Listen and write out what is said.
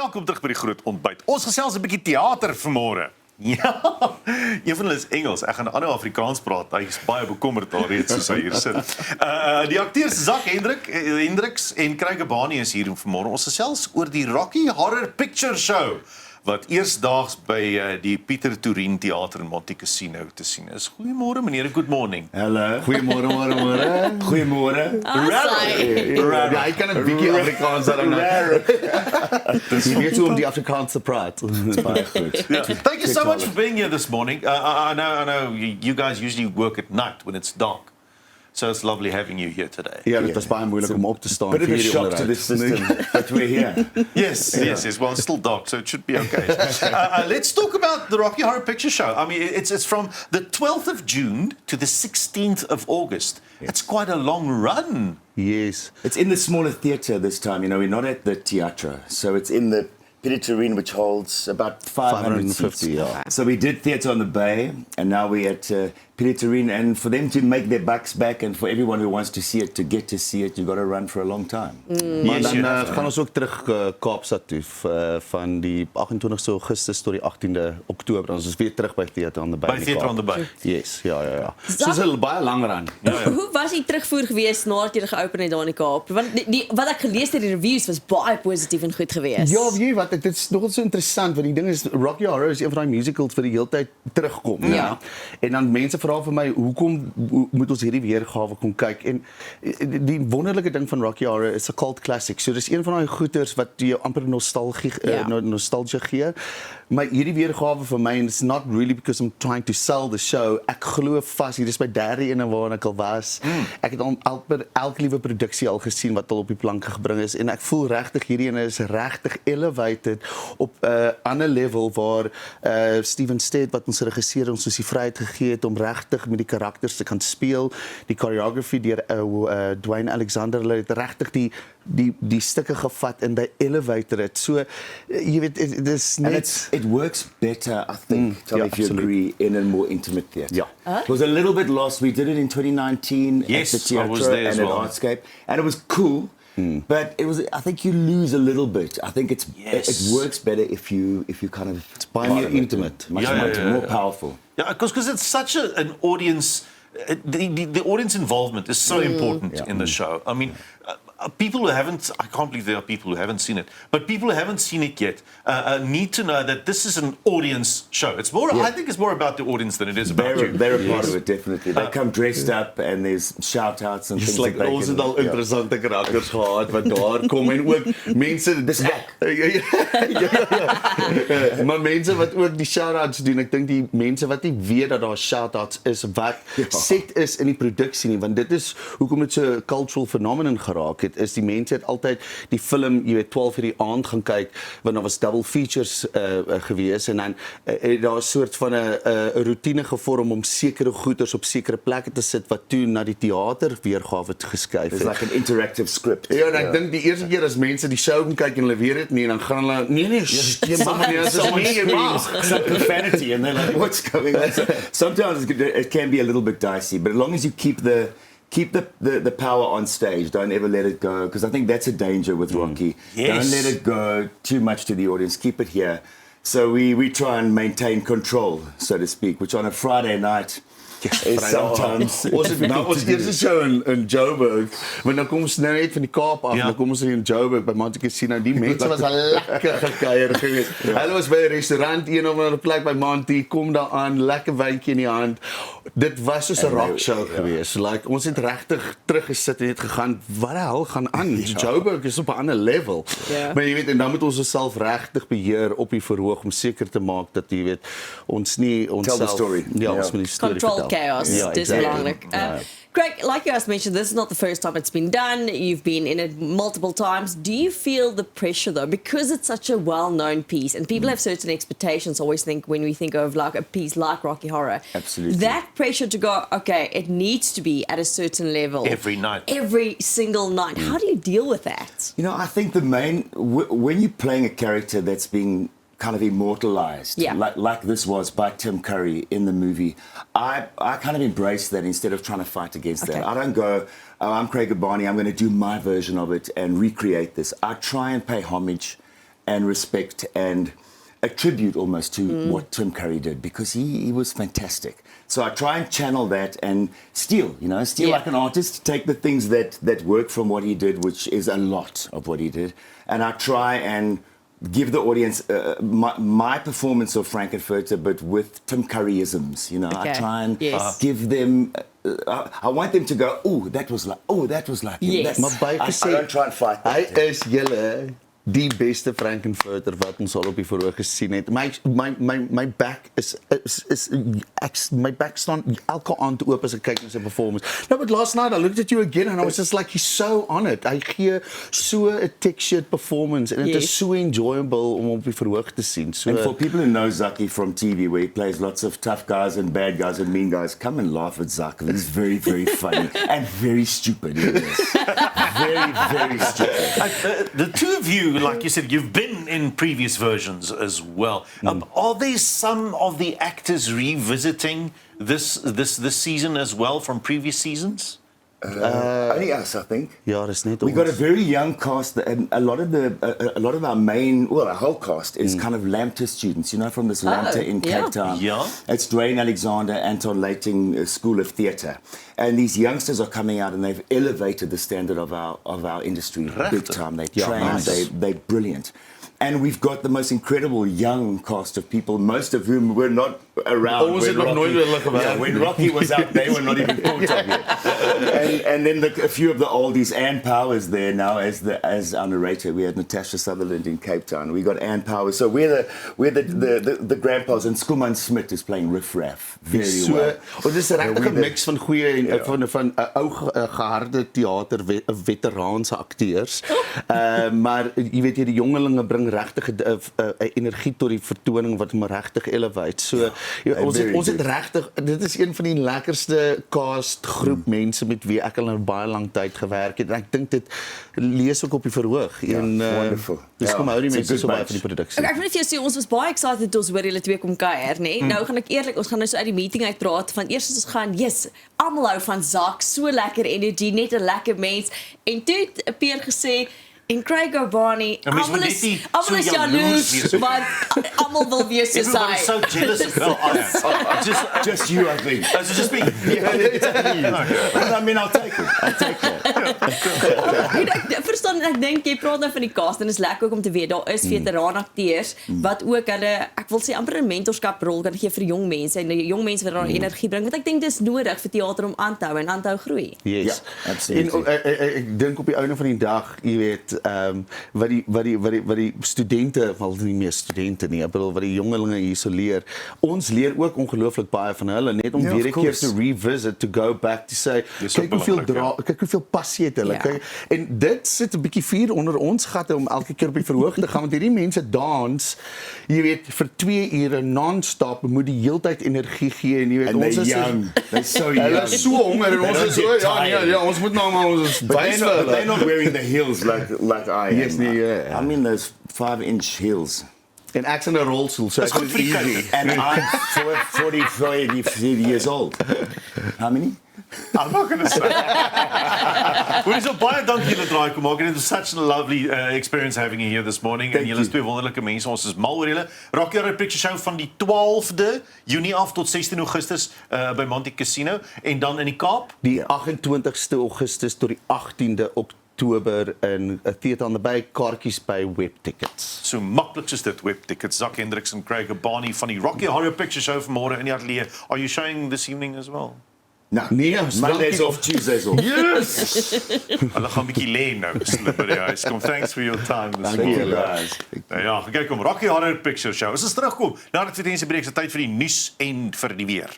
Welkom terug by die groot ontbyt. Ons gesels 'n bietjie teater vanmôre. Ja, een van hulle is Engels. Ek gaan 'n ander Afrikaans praat. Hy is baie bekommerd alreeds soos hy hier sit. Die akteurs Zak Hendriks en Craig Abani is hier vanmôre. Ons gesels oor die Rocky Horror Picture Show wat eersdaags by die Pieter Toerien Theater in Montecasino te sien is. Goeiemôre meneer, good morning. Hallo. Goeiemôre, môre. Goeiemôre. Ja, ik kan een beetje Afrikaans zeggen. Je weet hoe om die Afrikaans te praten. Baie goed. Yeah. Thank you so much for being here this morning. I know you guys usually work at night when it's dark. So it's lovely having you here today. Ja, het was baie moeilijk om op te staan. Bit of a shock to the system, but we're here. Yes. Well, it's still dark, so it should be okay. Let's talk about the Rocky Horror Picture Show. I mean, it's from the 12th of June to the 16th of August. It's quite a long run. Yes. It's in the smaller theatre this time. You know, we're not at the Teatro, so it's in the Pieter Toerien, which holds about 550 seats. Yeah. So we did theatre on the Bay, and now we're at Pieter Toerien. And for them to make their bucks back, and for everyone who wants to see it to get to see it, you've got to run for a long time. Maar dan gaan ons ook terug Kaapstad toe van die 28 Augustus tot die 18de Oktober. Dan is ons weer terug by Theater on the Bay. By Theater on the Bay. Yes, ja. Soos 'n baie lang run. Hoe was die terugvoer geweest nadat jy geopen het daar in die Kaap? Want wat ek gelees het die reviews was baie positief en goed geweest. Ja, weet jy wat, dit is nogal so interessant want die ding is Rocky Horror is een van daai musicals vir die hele tyd terugkom, ja. En dan mense vra vir my hoekom moet ons hierdie weergawe kom kyk? En die wonderlike ding van Rocky Horror is 'n cult classic. So dis een van daai goeters wat jou amper nostalgie gee. Maar hierdie weergawe vir my, and it's not really because I'm trying to sell the show. Ek glo vas, hier is my derde ene waarna ek al was. Ek het al elke liewe produksie al gesien wat al op die planke gebring is en ek voel regtig hierdie ene is regtig elevated op 'n ander level waar Steven Stead wat ons regisseer ons die vryheid gegee het om regtig met die karakters te kan speel. Die choreography deur Dwayne Alexander het regtig die stukke gevat en hy elevated it. So jy weet it is net It works better, I think, Tommy, if you agree, in a more intimate theatre. Yeah. It was a little bit lost. We did it in 2019 Yes, at the I Teatro was there as and at well. Artscape, and it was cool. But it was. I think you lose a little bit. I think it works better if you kind of it's baie meer intimate. much more powerful. Yeah, because it's such an audience. The audience involvement is so important in the show. I mean, people who haven't, I can't believe there are people who haven't seen it, but people who haven't seen it yet need to know that this is an audience show. It's more, I think it's more about the audience than it is about you. They're a part of it, definitely. They come dressed up and there's shout-outs and things like that they ons can... het al interessante karakters gehad wat daar kom en ook mense Dis ek. Maar mense wat ook die shout-outs doen, ek dink die mense wat nie weet dat daar shout-outs is wat set is in die produksie nie, want dit is hoekom dit so 'n cultural phenomenon geraak het, is die mense het altyd die film, jy weet 12 uur die aand gaan kyk, want daar was double features gewees en dan daar 'n soort van 'n routine gevorm om sekere goeders op sekere plekke te sit wat toe na die teater weergawe geskuif het. It's like an interactive script. Ja, en ek dink die eerste keer as mense die show kom kyk en hulle weet dit nie, dan gaan hulle nee, jy mag nie, as jy mag. Some profanity and they're like, what's going on? So sometimes it can be a little bit dicey, but as long as you keep the power on stage, don't ever let it go, because I think that's a danger with Rocky. Yes. Don't let it go too much to the audience. Keep it here. So we try and maintain control, so to speak, which on a Friday night is sometimes... Ons eerste show in Joburg, want dan kom ons nou net van die Kaap af, dan kom ons in Joburg by Montecasino, die mense was al lekker gekuier geweest. Hulle was by 'n restaurant, een of ander plek by Monty, kom daar aan, lekker wyntjie in die hand. Dit was soos 'n rock show geweest. Like, ons het regtig teruggesit en het gegaan, wat die hel gaan aan? Joburg is op 'n ander level. Maar jy weet, en dan moet ons osself regtig beheer op die verhoog om seker te maak dat jy weet, ons nie onsself... Tell the story. Ja, ons moet die storie Control vertel. chaos. Yeah, Dis exactly. belangrik. Craig, like you just mentioned, this is not the first time it's been done. You've been in it multiple times. Do you feel the pressure though? Because it's such a well-known piece and people have certain expectations, I always think, when we think of like a piece like Rocky Horror. Absolutely. That pressure to go, okay, it needs to be at a certain level. Every night. Every single night. How do you deal with that? You know, I think the main... when you're playing a character that's being kind of immortalized, like this was by Tim Curry in the movie, I kind of embrace that instead of trying to fight against that. I don't go, oh, I'm Craig Abani, I'm going to do my version of it and recreate this. I try and pay homage and respect and a tribute almost to what Tim Curry did, because he was fantastic. So I try and channel that and steal like an artist, take the things that work from what he did, which is a lot of what he did, and I try and give the audience my performance of Frankenfurter, but with Tim Curryisms. I try and give them. I want them to go, oh, that was like him. Yes. Maar baie I gesê, don't try and fight hy that. is julle die beste Frankenfurter wat ons al op die verhoog gesien het. My back is my back staan elke aand oop as ek kyk na sy performance. No, but last night I looked at you again and I was just like, he's so on it. Hy gee so 'n textured performance and it is so enjoyable om op die verhoog te sien. So And for people who know Zaki from TV, where he plays lots of tough guys and bad guys and mean guys, come and laugh at Zaki. It's very, very funny and very stupid. It is. Very, very stupid. The two of you, like you said, you've been in previous versions as well. Are there some of the actors revisiting this season as well from previous seasons? Only us, I think. ja, dis net We ons. got a very young cast, and a lot of our our whole cast is kind of LAMTA students, from this LAMTA in Cape Town. Yeah. It's Dwayne Alexander, Anton Leiting School of Theatre, and these youngsters are coming out and they've elevated the standard of our industry big time. They train, they're brilliant. And we've got the most incredible young cast of people, most of whom were not around when Rocky was out. They were not even thought of yet. And then a few of the oldies. Ann Powers there now as our narrator. We had Natasha Sutherland in Cape Town. We got Ann Powers. So we're the grandpas, and Skuman Smith is playing Riff Raff very well. Dit is 'n regte mix van goeie en van ou geharde teater veteraanse akteurs. Maar jy weet hierdie jongelinge bring regtig 'n energie tot die vertoning wat hom regtig elevate. So ons het regtig, dit is een van die lekkerste cast groep mense met wie ek al nou baie lank tyd gewerk het. En ek dink dit lees ook op die verhoog. Wonderful. Dis kom hou die it's a mense good so baie bunch. van die produksie. Ek wil net vir jou sê, ons was baie excited toe ons hoor julle twee kom kuier, nê? Nou gaan ek eerlik, ons gaan nou so uit die meeting uitpraat van eers as ons gaan, almal hou van Zak, so lekker energie, net 'n lekker mens. En toe het Pierre gesê, en Craig O'Barney, almal is jaloers, want almal wil wees soos hy. Everybody's so jealous of Phil. Just you, I think. It's just me. I mean, I'll take it. Ek verstaan, ek dink jy praat nou van die cast en is lekker ook om te weet daar is veteraan akteurs wat ook hulle, ek wil sê amper 'n mentorskap rol kan gee vir jong mense en die jong mense wat daar energie bring, want ek dink dis nodig vir teater om aan te hou en aan te hou groei. Yes. Ja, absolutely. En ek dink op die einde van die dag, jy weet, wat die studente, wel nie meer studente nie, ek bedoel wat die jongelinge hierso leer. Ons leer ook ongelooflik baie van hulle, net om weer 'n keer te revisit, to go back to say, kyk hoeveel passie het hulle. Kyk, en dit sit 'n bietjie vuur onder ons gatte om elke keer op die verhoog te gaan, want hierdie mense dans, jy weet, vir 2 ure non-stop, moet die heeltyd energie gee en jy weet, And ons they're is young. They're so hulle young. is so honger en ons don't is so get tired. ons moet nou maar ons But wys vir they're hulle. not wearing the heels like I am. Yes, yeah. I mean those 5-inch heels. En ek's in 'n rolstoel, so Dis ek goed vir die easy. kyk. And I'm 40 years old. How many? I'm not going to say. Well, so baie dankie julle draai kom maak. It was such a lovely experience having you here this morning. En julle is twee wonderlike mense. Ons is mal oor julle. Rocky Horror Picture Show van die 12de Junie af tot 16 Augustus by Monte Casino en dan in die Kaap. Die 28ste Augustus tot die 18de Oktober in 'n theater aan die by, kaartjies by Webtickets. So maklik soos dit, Webtickets. Zak Hendricks en Craig O'Barney van die Rocky Horror Picture Show vanmôre in die ateljee. Are you showing this evening as well? No. Nee, Mondays off, Tuesdays off. Yes! Hulle gaan 'n bietjie lê nou, by die huis. Kom, thanks for your time this Thank you, morning. guys. Nou ja, kyk kom, Rocky Horror Picture Show. Ons is terugkom na die tweede breek se tyd vir die nuus en vir die weer.